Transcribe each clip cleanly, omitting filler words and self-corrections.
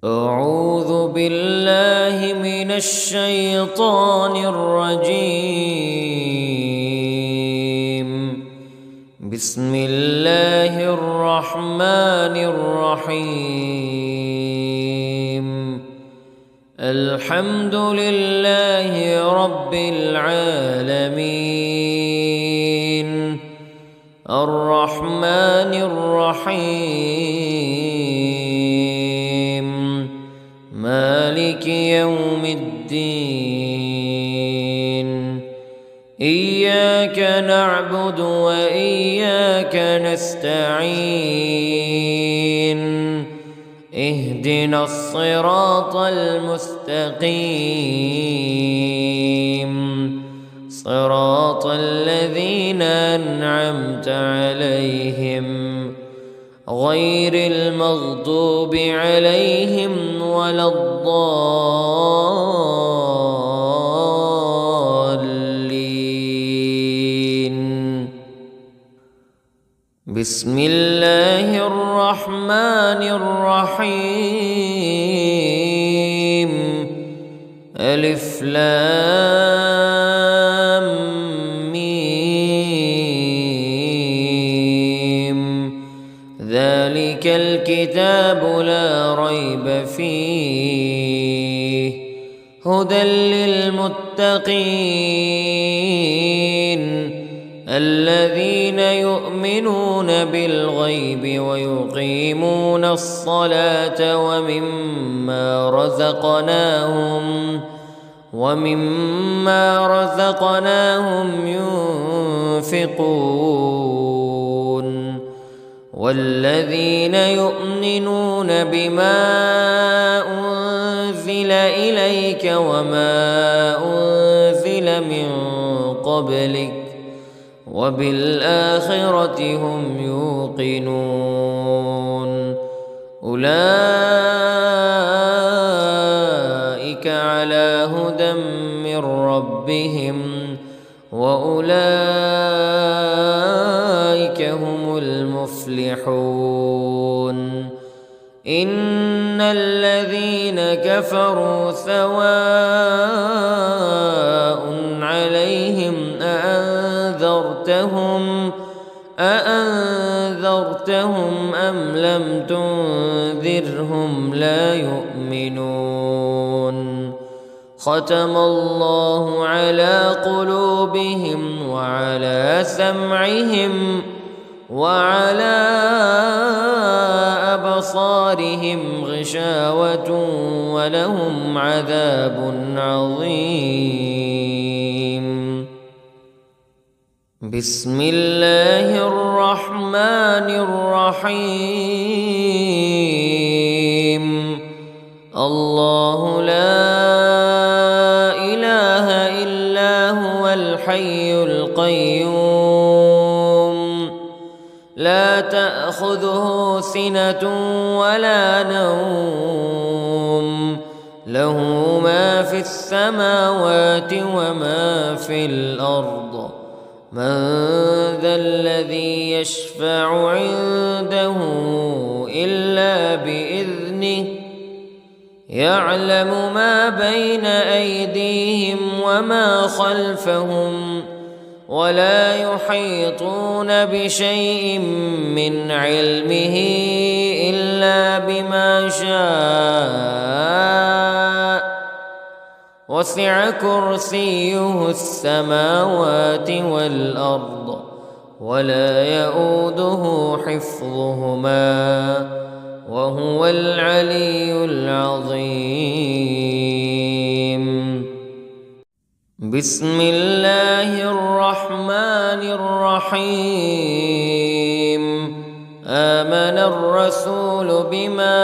أعوذ بالله من الشيطان الرجيم. بسم الله الرحمن الرحيم. الحمد لله رب العالمين الرحمن الرحيم مالك يوم الدين. إياك نعبد وإياك نستعين. اهدنا الصراط المستقيم صراط الذين أنعمت عليهم غير المغضوب عليهم ولا الضالين. بسم الله الرحمن الرحيم. ألف لام ميم. ذلك الكتاب لا ريب فيه هدى للمتقين الذين يؤمنون بالغيب ويقيمون الصلاة ومما رزقناهم ينفقون. والذين يؤمنون بما أنزل إليك وما أنزل من قبلك وبالآخرة هم يوقنون. أولئك على هدى من ربهم وأولئك هم المفلحون. إن الذين كفروا سواء عليهم أأنذرتهم أم لم تنذرهم لا يؤمنون. ختم الله على قلوبهم وعلى سمعهم وعلى أبصارهم غشاوة ولهم عذاب عظيم. بسم الله الرحمن الرحيم. الله لا إله إلا هو الحي القيوم لا تأخذه سنة ولا نوم له ما في السماوات وما في الأرض. من ذا الذي يشفع عنده إلا بإذنه يعلم ما بين أيديهم وما خلفهم ولا يحيطون بشيء من علمه إلا بما شاء. وسع كرسيه السماوات والأرض ولا يؤوده حفظهما وهو العلي العظيم. بسم الله الرحمن الرحيم. آمن الرسول بما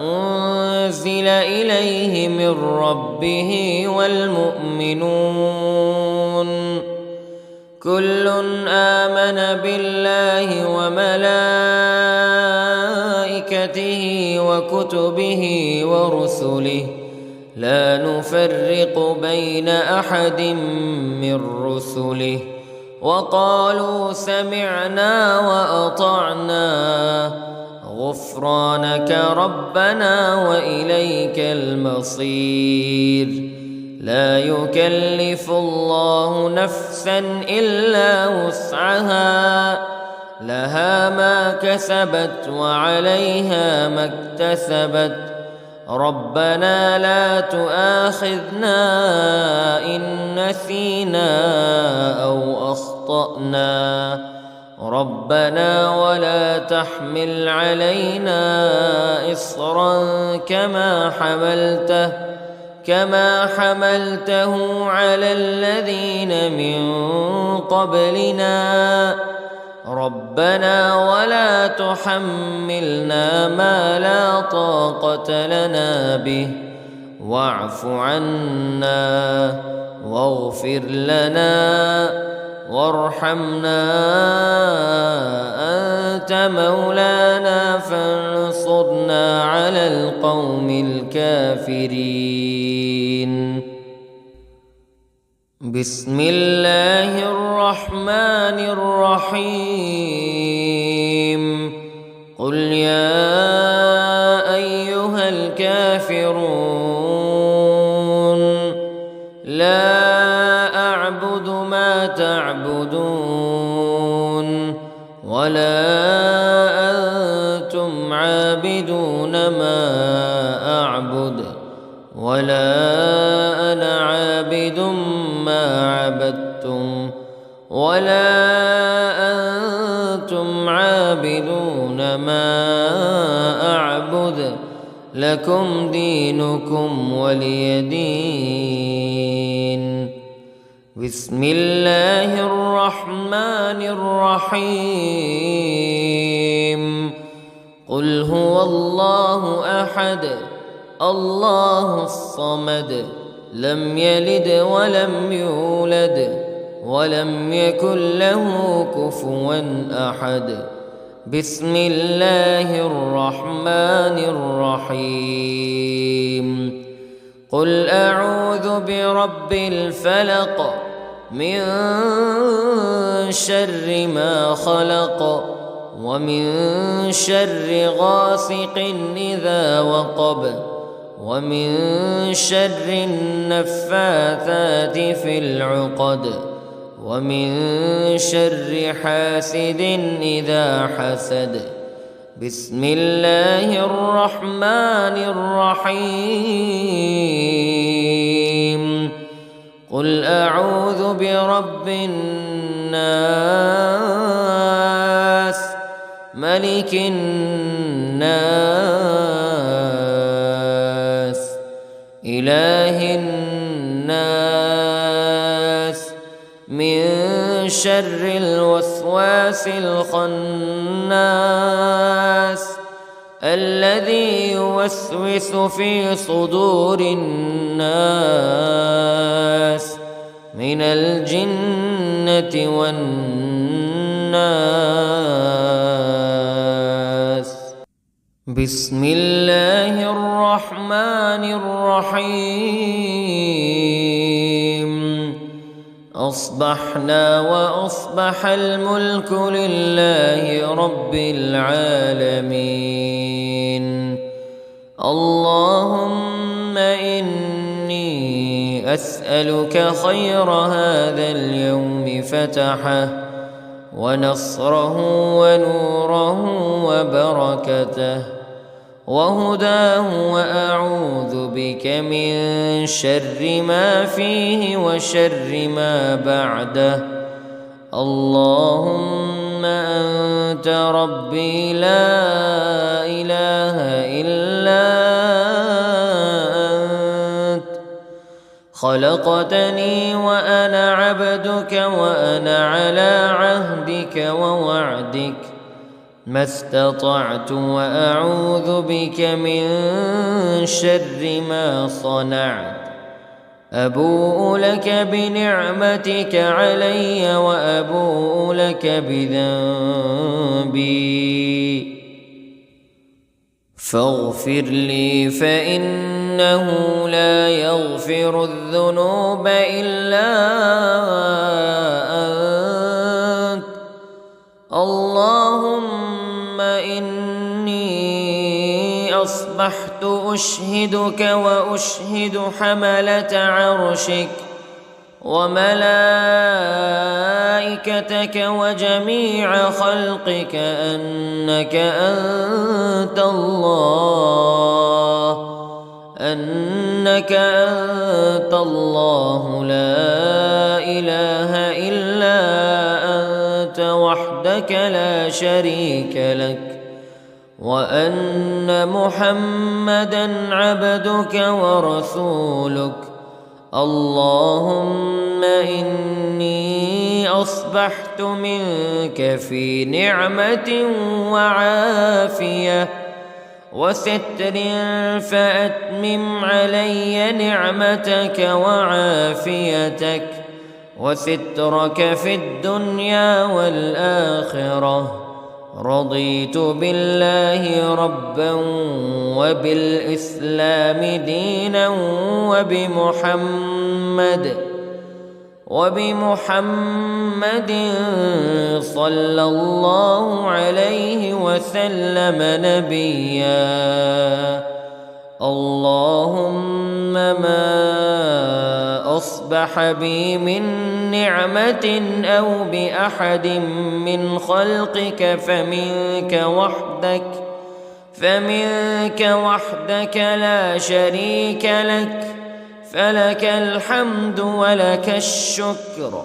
أنزل إليه من ربه والمؤمنون كل آمن بالله وملائكته وكتبه ورسله لا نفرق بين أحد من رسله وقالوا سمعنا وأطعنا غفرانك ربنا وإليك المصير. لا يكلف الله نفسا إلا وسعها، لها ما كسبت وعليها ما اكتسبت. ربنا لا تؤاخذنا إن نسينا أو أخطأنا. ربنا ولا تحمل علينا إصرا كما حملته على الذين من قبلنا. ربنا ولا تحملنا ما لا طاقة لنا به، واعف عنا واغفر لنا وارحمنا، أنت مولانا فانصرنا على القوم الكافرين. بسم الله الرحمن الرحيم. قل يا أيها الكافرون لا أعبد ما تعبدون ولا أنتم عابدون ما أعبد ولا أنا عابد ما عبدتم ولا أنتم عابدون ما أعبد، لكم دينكم ولي دين. بسم الله الرحمن الرحيم. قل هو الله أحد الله الصمد، لم يلد ولم يولد ولم يكن له كفوا أحد. بسم الله الرحمن الرحيم. قل أعوذ برب الفلق من شر ما خلق ومن شر غاسق إذا وقب ومن شر النفاثات في العقد ومن شر حاسد إذا حسد. بسم الله الرحمن الرحيم. قل أعوذ برب الناس ملك الناس إله الناس من شر الوسواس الخناس الذي يوسوس في صدور الناس من الجنة والناس. بسم الله الرحمن الرحيم. أصبحنا وأصبح الملك لله رب العالمين. اللهم إني أسألك خير هذا اليوم فتحه ونصره ونوره وبركته وهداه، وأعوذ بك من شر ما فيه وشر ما بعده. اللهم أنت ربي لا إله إلا أنت، خلقتني وأنا عبدك وأنا على عهدك ووعدك ما استطعت، وأعوذ بك من شر ما صنعت. أبوء لك بنعمتك علي وأبوء لك بذنبي فاغفر لي، فإنه لا يغفر الذنوب إلا أنت. اللهم إني أصبحت أشهدك وأشهد حملة عرشك وملائكتك وجميع خلقك أنك أنت الله لا إله إلا أنت وحدك لا شريك لك، وأن محمدًا عبدك ورسولك. اللهم إني أصبحت منك في نعمة وعافية وستر، فأتمم علي نعمتك وعافيتك وسترك في الدنيا والآخرة. رضيت بالله ربا وبالإسلام دينا وبمحمد صلى الله عليه وسلم نبيا. اللهم ما أصبح بي من نعمة أو بأحد من خلقك فمنك وحدك لا شريك لك، فلك الحمد ولك الشكر.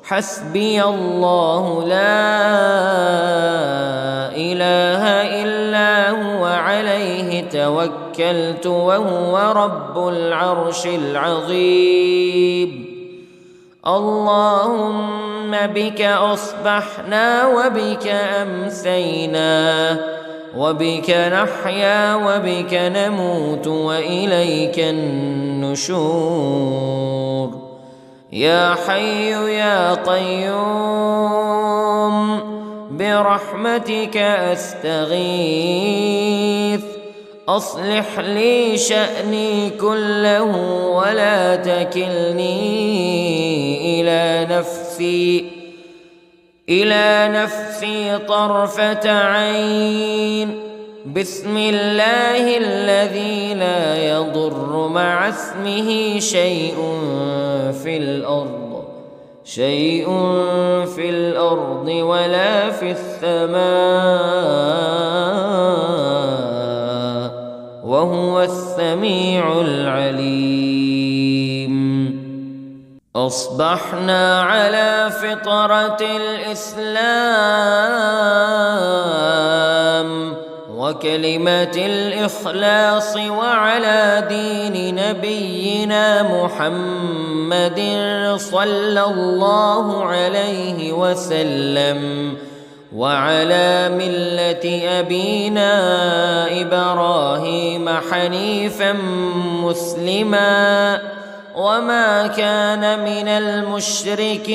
حسبي الله لا إله إلا هو عليه توكلت وهو رب العرش العظيم. اللهم بك أصبحنا وبك أمسينا وبك نحيا وبك نموت وإليك النشور. يا حي يا قيوم برحمتك أستغيث، أصلح لي شأني كله ولا تكلني إلى نفسي طرفة عين. بسم الله الذي لا يضر مع اسمه شيء في الأرض ولا في السماء، وهو السميع العليم. أصبحنا على فطرة الإسلام وكلمة الإخلاص وعلى دين نبينا محمد صلى الله عليه وسلم وعلى ملة أبينا إبراهيم حنيفا مسلما وما كان من المشركين.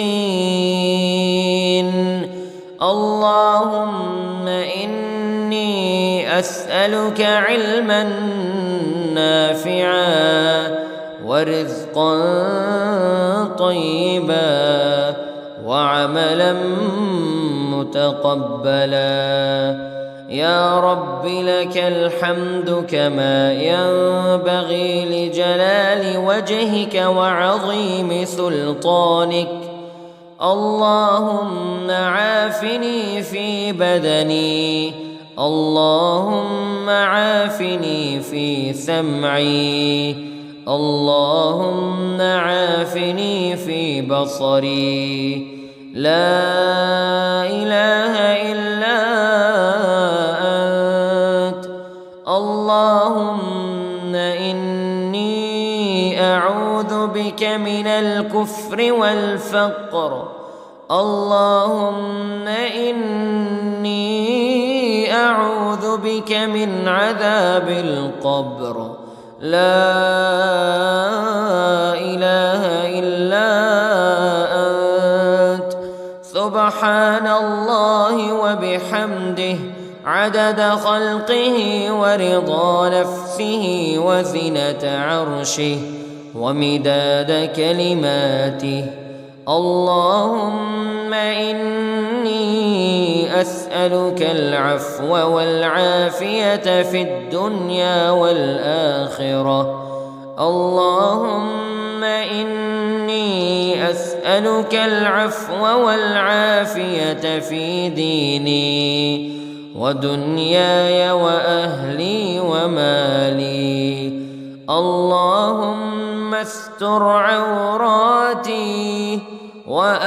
اللهم إني أسألك علما نافعا ورزقا طيبا وعملا متقبلا. يا رب لك الحمد كما ينبغي لجلال وجهك وعظيم سلطانك. اللهم عافني في بدني، اللهم عافني في سمعي، اللهم عافني في بصري. لا إله إلا أنت. اللهم إني أعوذ بك من الكفر والفقر. اللهم إني أعوذ بك من عذاب القبر. لا إله إلا أنت. سبحان الله وبحمده عدد خلقه ورضا نفسه وزنة عرشه ومداد كلماته. اللهم إني أسألك العفو والعافية في الدنيا والآخرة. اللهم إني أسألك العفو والعافية في ديني ودنياي وأهلي ومالي. اللهم استر عوراتي وآمن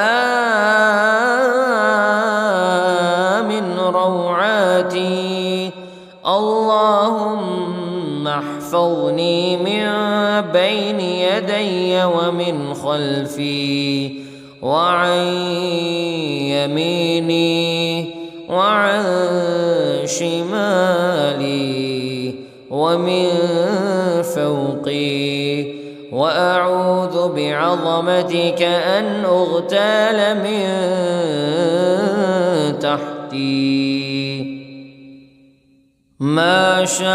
روعاتي. اللهم احفظني من بين يدي ومن خلفي وعن يميني وعن شمالي ومن فوقي، وأعوذ بعظمتك أن أغتال من تحتي. ما شاء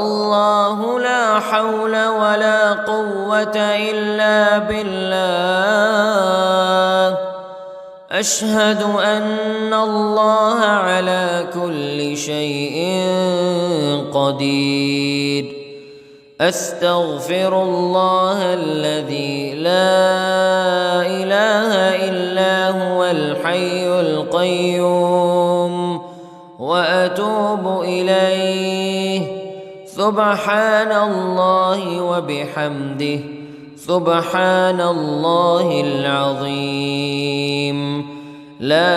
الله لا حول ولا قوة إلا بالله. أشهد أن الله على كل شيء قدير. أستغفر الله الذي لا إله إلا هو الحي القيوم وأتوب إليه. سبحان الله وبحمده، سبحان الله العظيم. لا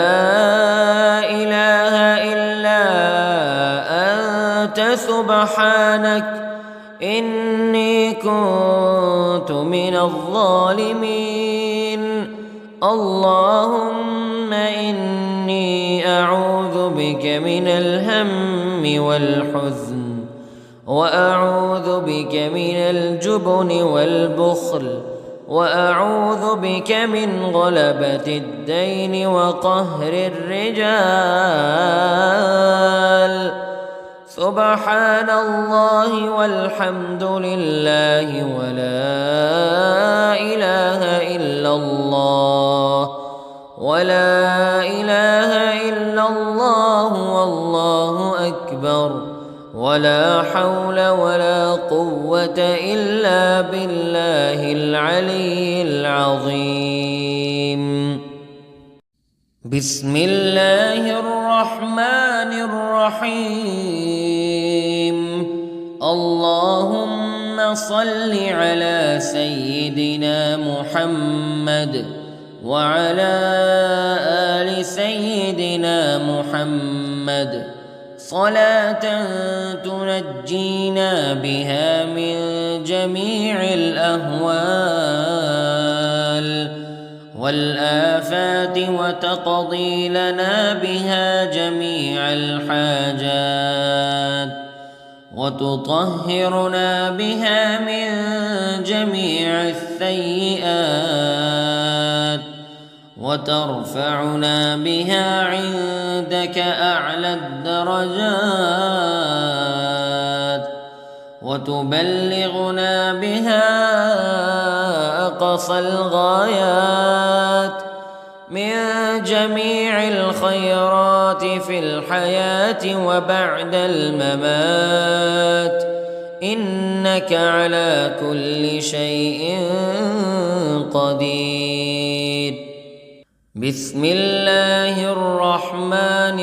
إله إلا أنت سبحانك إني كنت من الظالمين. اللهم إني أعوذ بك من الهم والحزن، وأعوذ بك من الجبن والبخل، وأعوذ بك من غلبة الدين وقهر الرجال. سبحان الله والحمد لله ولا إله إلا الله، ولا إله إلا الله والله أكبر، ولا حول ولا قوة إلا بالله العلي العظيم. بسم الله الرحمن الرحيم. اللهم صل على سيدنا محمد وعلى آل سيدنا محمد صلاة تنجينا بها من جميع الأهوال والآفات وتقضي لنا بها جميع الحاجات وتطهرنا بها من جميع السيئات وترفعنا بها عندك أعلى الدرجات وتبلغنا بها أقصى الغايات من جميع الخيرات في الحياة وبعد الممات، إنك على كل شيء قدير. بسم الله الرحمن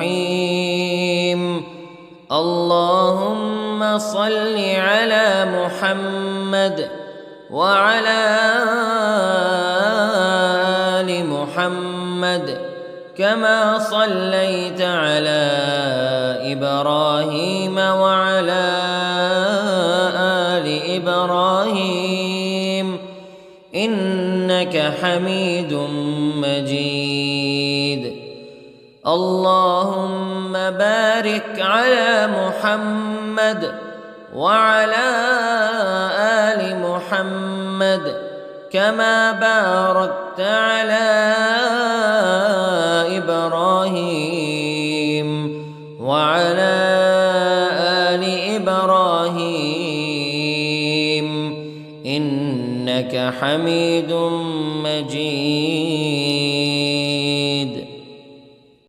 الرحيم. اللهم صل على محمد وعلى آل محمد كما صليت على إبراهيم وعلى آل إبراهيم إنك حميد مجيد. اللهم بارك على محمد وعلى آل محمد كما باركت على إبراهيم وعلى آل إبراهيم إنك حميد مجيد.